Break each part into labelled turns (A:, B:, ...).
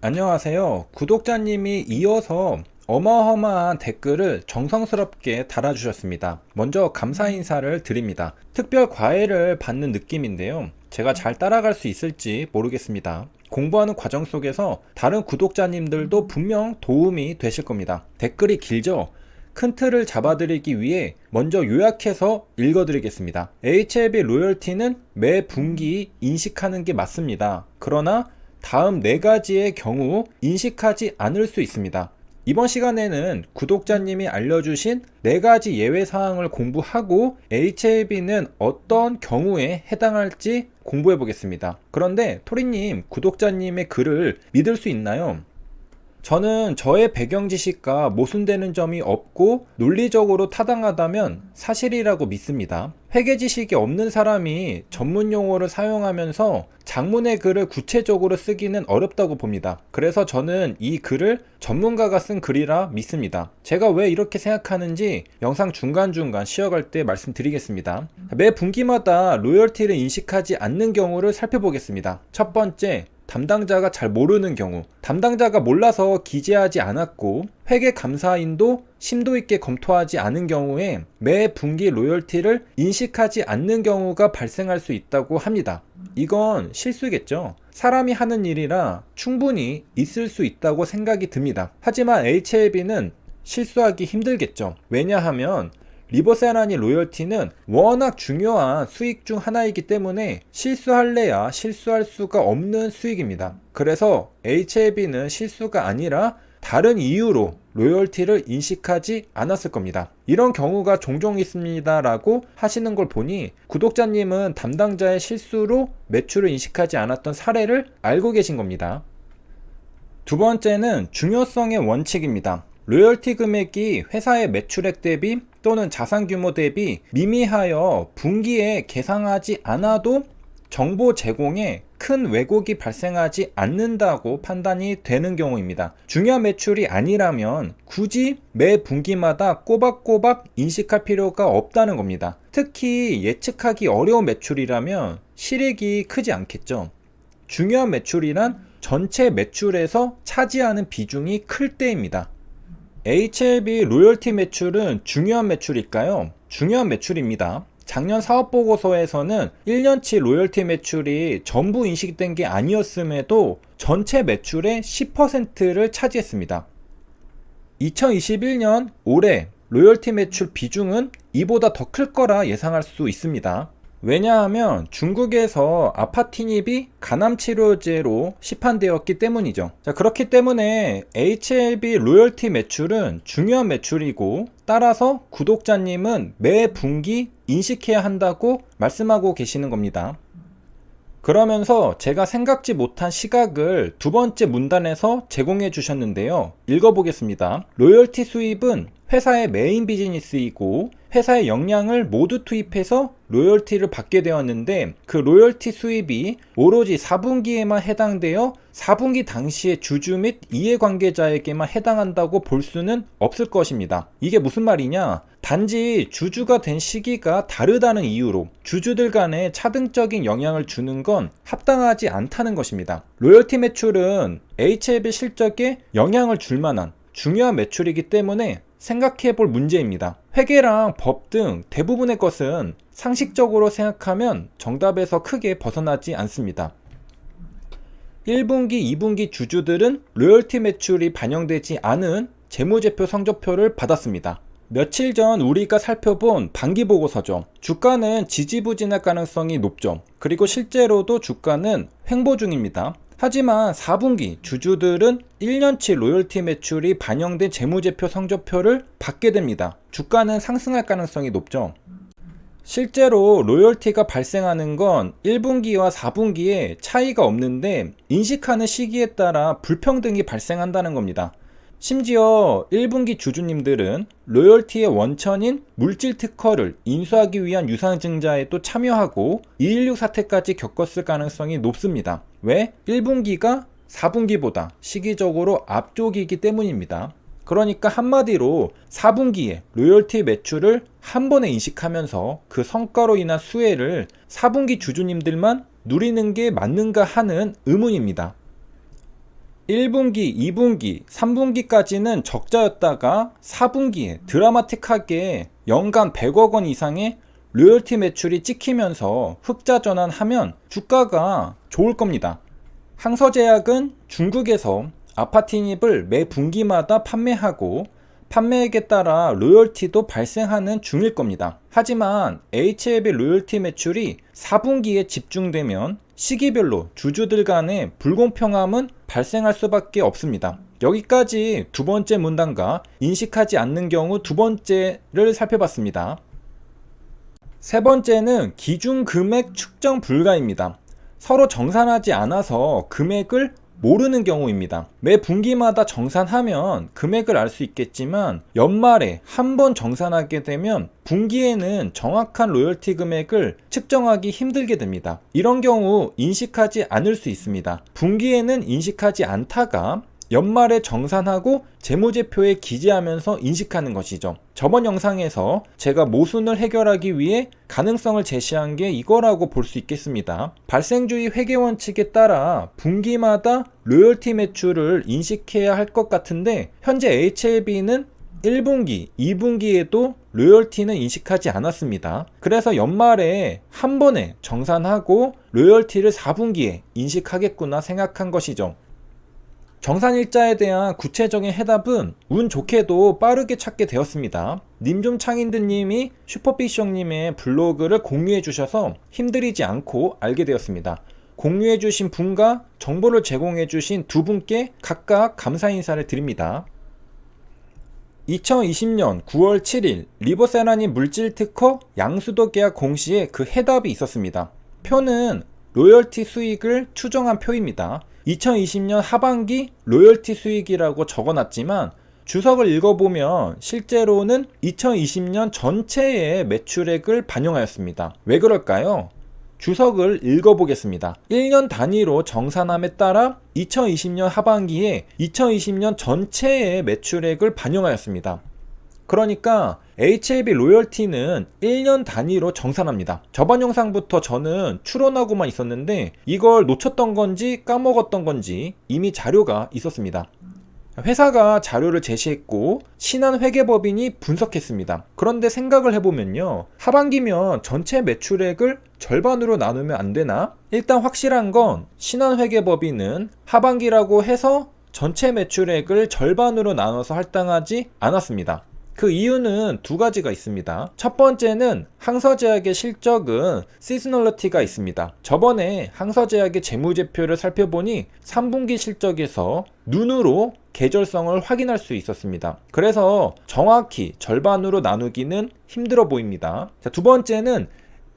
A: 안녕하세요. 구독자님이 이어서 어마어마한 댓글을 정성스럽게 달아주셨습니다. 먼저 감사 인사를 드립니다. 특별 과외를 받는 느낌인데요. 제가 잘 따라갈 수 있을지 모르겠습니다. 공부하는 과정 속에서 다른 구독자님들도 분명 도움이 되실 겁니다. 댓글이 길죠? 큰 틀을 잡아드리기 위해 먼저 요약해서 읽어드리겠습니다. HLB 로열티는 매 분기 인식하는 게 맞습니다. 그러나 다음 4가지의 경우 인식하지 않을 수 있습니다. 이번 시간에는 구독자님이 알려주신 4가지 예외 사항을 공부하고 HLB는 어떤 경우에 해당할지 공부해 보겠습니다. 그런데 토리님, 구독자님의 글을 믿을 수 있나요? 저는 저의 배경 지식과 모순되는 점이 없고 논리적으로 타당하다면 사실이라고 믿습니다. 회계 지식이 없는 사람이 전문 용어를 사용하면서 장문의 글을 구체적으로 쓰기는 어렵다고 봅니다. 그래서 저는 이 글을 전문가가 쓴 글이라 믿습니다. 제가 왜 이렇게 생각하는지 영상 중간중간 쉬어갈 때 말씀드리겠습니다. 매 분기마다 로열티를 인식하지 않는 경우를 살펴보겠습니다. 첫 번째, 담당자가 잘 모르는 경우, 담당자가 몰라서 기재하지 않았고 회계감사인도 심도 있게 검토하지 않은 경우에 매 분기 로열티를 인식하지 않는 경우가 발생할 수 있다고 합니다. 이건 실수겠죠. 사람이 하는 일이라 충분히 있을 수 있다고 생각이 듭니다. 하지만 HLB는 실수하기 힘들겠죠. 왜냐하면 리버세라니 로열티는 워낙 중요한 수익 중 하나이기 때문에 실수할래야 실수할 수가 없는 수익입니다. 그래서 HLB는 실수가 아니라 다른 이유로 로열티를 인식하지 않았을 겁니다. 이런 경우가 종종 있습니다 라고 하시는 걸 보니 구독자님은 담당자의 실수로 매출을 인식하지 않았던 사례를 알고 계신 겁니다. 두 번째는 중요성의 원칙입니다. 로열티 금액이 회사의 매출액 대비 또는 자산 규모 대비 미미하여 분기에 계상하지 않아도 정보 제공에 큰 왜곡이 발생하지 않는다고 판단이 되는 경우입니다. 중요한 매출이 아니라면 굳이 매 분기마다 꼬박꼬박 인식할 필요가 없다는 겁니다. 특히 예측하기 어려운 매출이라면 실익이 크지 않겠죠. 중요한 매출이란 전체 매출에서 차지하는 비중이 클 때입니다. HLB 로열티 매출은 중요한 매출일까요? 중요한 매출입니다. 작년 사업보고서에서는 1년치 로열티 매출이 전부 인식된 게 아니었음에도 전체 매출의 10%를 차지했습니다. 2021년 올해 로열티 매출 비중은 이보다 더 클 거라 예상할 수 있습니다. 왜냐하면 중국에서 아파티닙이 간암치료제로 시판되었기 때문이죠. 자, 그렇기 때문에 HLB 로열티 매출은 중요한 매출이고 따라서 구독자님은 매 분기 인식해야 한다고 말씀하고 계시는 겁니다. 그러면서 제가 생각지 못한 시각을 두 번째 문단에서 제공해 주셨는데요. 읽어보겠습니다. 로열티 수입은 회사의 메인 비즈니스이고 회사의 역량을 모두 투입해서 로열티를 받게 되었는데 그 로열티 수입이 오로지 4분기에만 해당되어 4분기 당시의 주주 및 이해관계자에게만 해당한다고 볼 수는 없을 것입니다. 이게 무슨 말이냐? 단지 주주가 된 시기가 다르다는 이유로 주주들 간에 차등적인 영향을 주는 건 합당하지 않다는 것입니다. 로열티 매출은 HLB 실적에 영향을 줄 만한 중요한 매출이기 때문에 생각해 볼 문제입니다. 회계랑 법 등 대부분의 것은 상식적으로 생각하면 정답에서 크게 벗어나지 않습니다. 1분기, 2분기 주주들은 로열티 매출이 반영되지 않은 재무제표 성적표를 받았습니다. 며칠 전 우리가 살펴본 반기보고서죠. 주가는 지지부진할 가능성이 높죠. 그리고 실제로도 주가는 횡보 중입니다. 하지만 4분기 주주들은 1년치 로열티 매출이 반영된 재무제표 성적표를 받게 됩니다. 주가는 상승할 가능성이 높죠. 실제로 로열티가 발생하는 건 1분기와 4분기에 차이가 없는데 인식하는 시기에 따라 불평등이 발생한다는 겁니다. 심지어 1분기 주주님들은 로열티의 원천인 물질 특허를 인수하기 위한 유상증자에도 참여하고 2.16 사태까지 겪었을 가능성이 높습니다. 왜? 1분기가 4분기보다 시기적으로 앞쪽이기 때문입니다. 그러니까 한마디로 4분기에 로열티 매출을 한 번에 인식하면서 그 성과로 인한 수혜를 4분기 주주님들만 누리는 게 맞는가 하는 의문입니다. 1분기, 2분기, 3분기까지는 적자였다가 4분기에 드라마틱하게 연간 100억 원 이상의 로열티 매출이 찍히면서 흑자 전환하면 주가가 좋을 겁니다. 항서제약은 중국에서 아파티닙을 매 분기마다 판매하고 판매액에 따라 로열티도 발생하는 중일 겁니다. 하지만 HLB 로열티 매출이 4분기에 집중되면 시기별로 주주들 간의 불공평함은 발생할 수밖에 없습니다. 여기까지 두 번째 문단과 인식하지 않는 경우 두 번째를 살펴봤습니다. 세 번째는 기준금액 측정 불가입니다. 서로 정산하지 않아서 금액을 모르는 경우입니다. 매 분기마다 정산하면 금액을 알 수 있겠지만 연말에 한 번 정산하게 되면 분기에는 정확한 로열티 금액을 측정하기 힘들게 됩니다. 이런 경우 인식하지 않을 수 있습니다. 분기에는 인식하지 않다가 연말에 정산하고 재무제표에 기재하면서 인식하는 것이죠. 저번 영상에서 제가 모순을 해결하기 위해 가능성을 제시한 게 이거라고 볼 수 있겠습니다. 발생주의 회계원칙에 따라 분기마다 로열티 매출을 인식해야 할 것 같은데 현재 HLB는 1분기, 2분기에도 로열티는 인식하지 않았습니다. 그래서 연말에 한 번에 정산하고 로열티를 4분기에 인식하겠구나 생각한 것이죠. 정산일자에 대한 구체적인 해답은 운 좋게도 빠르게 찾게 되었습니다. 님좀창인드님이 슈퍼피숑님의 블로그를 공유해 주셔서 힘들이지 않고 알게 되었습니다. 공유해 주신 분과 정보를 제공해 주신 두 분께 각각 감사 인사를 드립니다. 2020년 9월 7일 리버세라님 물질특허 양수도 계약 공시에 그 해답이 있었습니다. 표는 로열티 수익을 추정한 표입니다. 2020년 하반기 로열티 수익이라고 적어놨지만 주석을 읽어보면 실제로는 2020년 전체의 매출액을 반영하였습니다. 왜 그럴까요? 주석을 읽어보겠습니다. 1년 단위로 정산함에 따라 2020년 하반기에 2020년 전체의 매출액을 반영하였습니다. 그러니까 HLB 로열티는 1년 단위로 정산합니다. 저번 영상부터 저는 추론하고만 있었는데 이걸 놓쳤던 건지 까먹었던 건지 이미 자료가 있었습니다. 회사가 자료를 제시했고 신한회계법인이 분석했습니다. 그런데 생각을 해보면요, 하반기면 전체 매출액을 절반으로 나누면 안 되나? 일단 확실한 건 신한회계법인은 하반기라고 해서 전체 매출액을 절반으로 나눠서 할당하지 않았습니다. 그 이유는 두 가지가 있습니다. 첫 번째는 항서제약의 실적은 시즈널리티가 있습니다. 저번에 항서제약의 재무제표를 살펴보니 3분기 실적에서 눈으로 계절성을 확인할 수 있었습니다. 그래서 정확히 절반으로 나누기는 힘들어 보입니다. 자, 두 번째는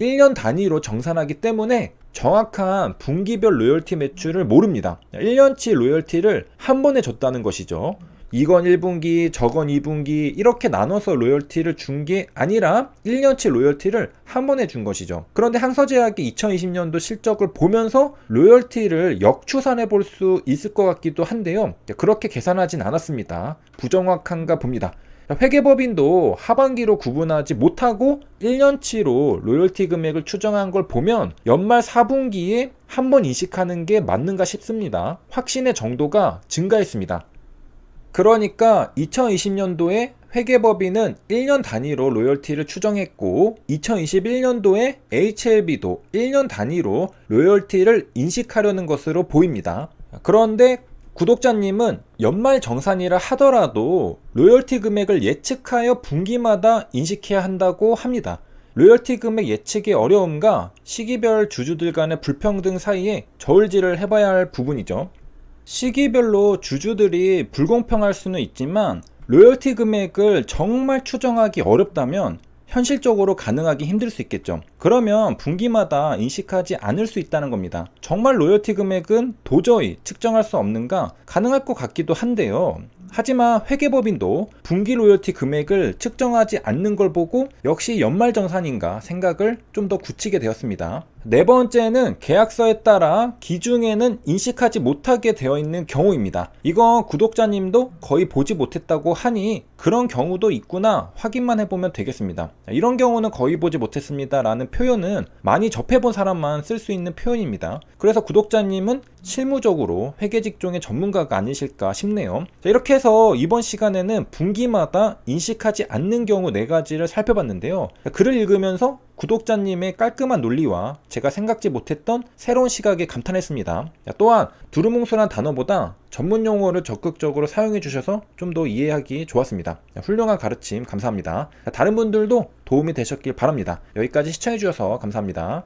A: 1년 단위로 정산하기 때문에 정확한 분기별 로열티 매출을 모릅니다. 1년치 로열티를 한 번에 줬다는 것이죠. 이건 1분기, 저건 2분기 이렇게 나눠서 로열티를 준 게 아니라 1년치 로열티를 한 번에 준 것이죠. 그런데 항서제약이 2020년도 실적을 보면서 로열티를 역추산해 볼 수 있을 것 같기도 한데요. 그렇게 계산하진 않았습니다. 부정확한가 봅니다. 회계법인도 하반기로 구분하지 못하고 1년치로 로열티 금액을 추정한 걸 보면 연말 4분기에 한 번 인식하는 게 맞는가 싶습니다. 확신의 정도가 증가했습니다. 그러니까 2020년도에 회계법인은 1년 단위로 로열티를 추정했고 2021년도에 HLB도 1년 단위로 로열티를 인식하려는 것으로 보입니다. 그런데 구독자님은 연말 정산이라 하더라도 로열티 금액을 예측하여 분기마다 인식해야 한다고 합니다. 로열티 금액 예측의 어려움과 시기별 주주들 간의 불평등 사이에 저울질을 해봐야 할 부분이죠. 시기별로 주주들이 불공평할 수는 있지만 로열티 금액을 정말 추정하기 어렵다면 현실적으로 가능하기 힘들 수 있겠죠. 그러면 분기마다 인식하지 않을 수 있다는 겁니다. 정말 로열티 금액은 도저히 측정할 수 없는가? 가능할 것 같기도 한데요. 하지만 회계법인도 분기 로열티 금액을 측정하지 않는 걸 보고 역시 연말정산인가 생각을 좀 더 굳히게 되었습니다. 네 번째는 계약서에 따라 기중에는 인식하지 못하게 되어 있는 경우입니다. 이건 구독자님도 거의 보지 못했다고 하니 그런 경우도 있구나 확인만 해보면 되겠습니다. 이런 경우는 거의 보지 못했습니다 라는 표현은 많이 접해본 사람만 쓸 수 있는 표현입니다. 그래서 구독자님은 실무적으로 회계 직종의 전문가가 아니실까 싶네요. 자, 이렇게 해서 이번 시간에는 분기마다 인식하지 않는 경우 4가지를 살펴봤는데요. 글을 읽으면서 구독자님의 깔끔한 논리와 제가 생각지 못했던 새로운 시각에 감탄했습니다. 또한 두루뭉술한 단어보다 전문 용어를 적극적으로 사용해 주셔서 좀 더 이해하기 좋았습니다. 훌륭한 가르침 감사합니다. 다른 분들도 도움이 되셨길 바랍니다. 여기까지 시청해 주셔서 감사합니다.